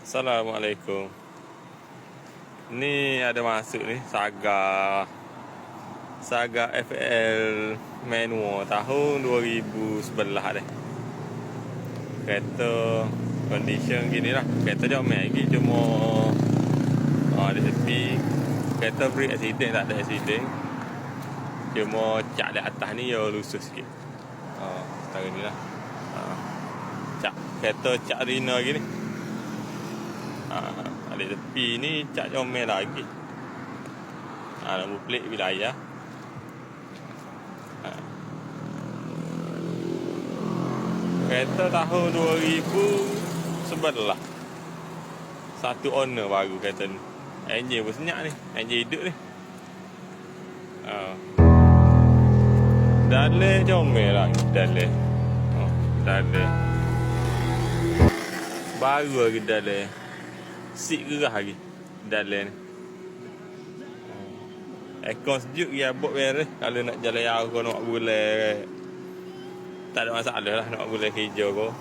Assalamualaikum. Ni ada masuk ni Saga FL manual tahun 2011 dah. Kereta condition gini lah. Kereta jomel lagi cuma di tepi. Kereta free accident, tak ada accident. Cuma cat di atas ni ya lusuh sikit. Setara ni lah. Kereta cat Rina gini. Di tepi ni cat jomel lagi. Nombor plate wilayah. Kereta tahun 2011. Satu owner baru kereta ni. Enjin pun senyap ni. Enjin hidup ni. Dalil jomel lagi. Dalil. Dalil. Baru lagi dalil. Sik gerah lagi Dalil ni. Aircon sejuk dia abot beres. Kalau nak jalan jauh kau nak bulan, tak ada masalah lah nak bulan hijau kau.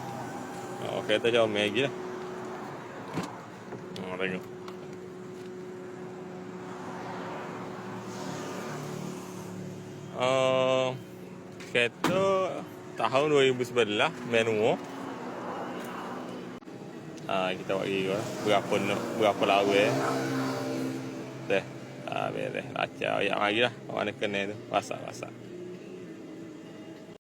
Kereta comel lagi lah. Tengok. Kereta tahun 2011 manual. Kita bagi berapa lawa beres. Acah ayam lagi lah. Mana kena tu. Masak.